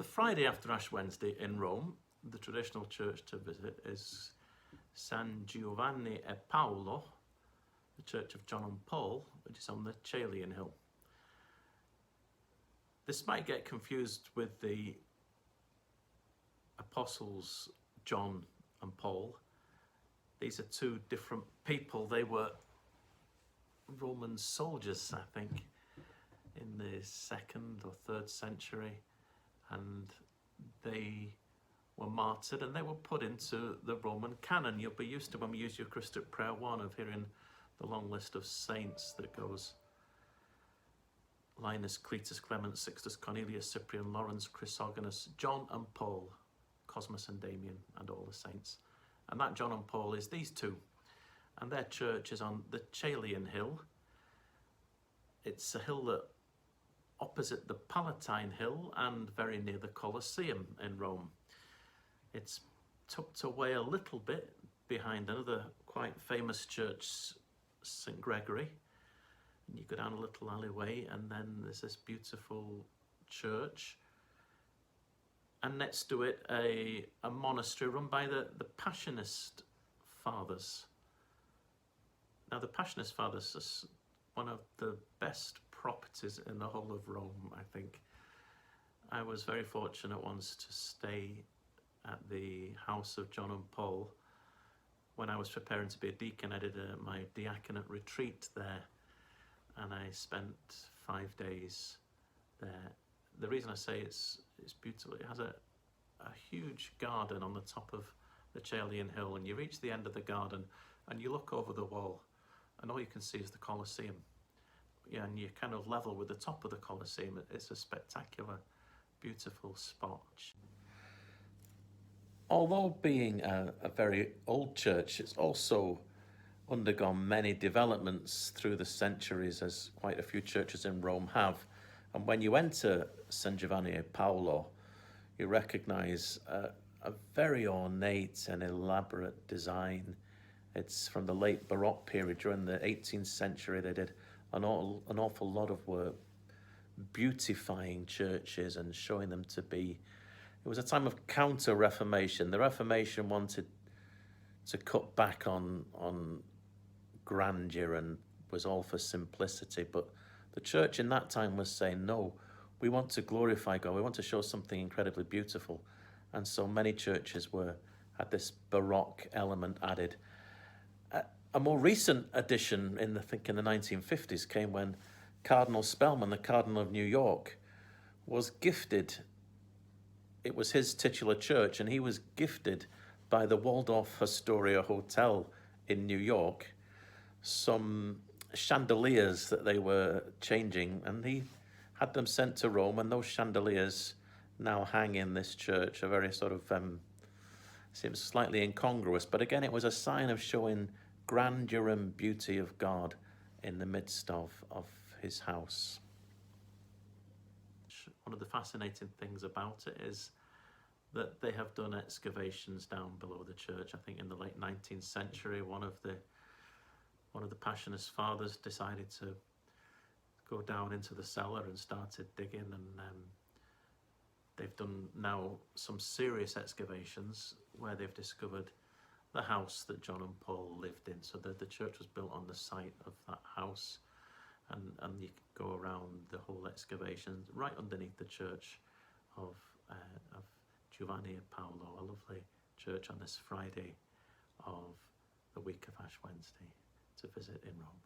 the Friday after Ash Wednesday in Rome, the traditional church to visit is San Giovanni e Paolo, the Church of John and Paul, which is on the Coelian hill. This might get confused with the apostles John and Paul. These are two different people. They were Roman soldiers, I think, in the 2nd or 3rd century, and they were martyred and they were put into the Roman canon. You'll be used to, when we use Eucharistic Prayer 1, of hearing the long list of saints that goes Linus, Cletus, Clement, Sixtus, Cornelius, Cyprian, Lawrence, Chrysogonus, John and Paul, Cosmas and Damien, and all the saints. And that John and Paul is these two. And their church is on the Coelian hill. It's a hill that opposite the Palatine hill and very near the Colosseum in Rome. It's tucked away a little bit behind another quite famous church, St. Gregory. And you go down a little alleyway and then there's this beautiful church. And next to it, a monastery run by the Passionist Fathers. Now, the Passionist Fathers is one of the best properties in the whole of Rome, I think. I was very fortunate once to stay at the house of John and Paul. When I was preparing to be a deacon, I did my diaconate retreat there, and I spent 5 days there. The reason I say it's beautiful, it has a huge garden on the top of the Coelian hill, and you reach the end of the garden and you look over the wall and all you can see is the Colosseum. Yeah, and you're kind of level with the top of the Colosseum. It's a spectacular, beautiful spot. Although being a very old church, it's also undergone many developments through the centuries, as quite a few churches in Rome have. And when you enter San Giovanni e Paolo, you recognise a very ornate and elaborate design. It's from the late Baroque period. During the 18th century, they did an awful lot of work beautifying churches and showing them to be. It was a time of counter-Reformation. The Reformation wanted to cut back on grandeur and was all for simplicity, but the church in that time was saying, no, we want to glorify God. We want to show something incredibly beautiful. And so many churches had this Baroque element added. A more recent addition in the 1950s came when Cardinal Spellman, the Cardinal of New York, was gifted. It was his titular church, and he was gifted by the Waldorf Astoria Hotel in New York some chandeliers that they were changing, and he had them sent to Rome, and those chandeliers now hang in this church. A very sort of seems slightly incongruous, but again, it was a sign of showing grandeur and beauty of God in the midst of his house. One of the fascinating things about it is that they have done excavations down below the church. I think in the late 19th century, one of the Passionist Fathers decided to go down into the cellar and started digging, and they've done now some serious excavations where they've discovered the house that John and Paul lived in. So the church was built on the site of that house, and you can go around the whole excavation right underneath the church of Giovanni e Paolo, a lovely church on this Friday of the week of Ash Wednesday to visit in Rome.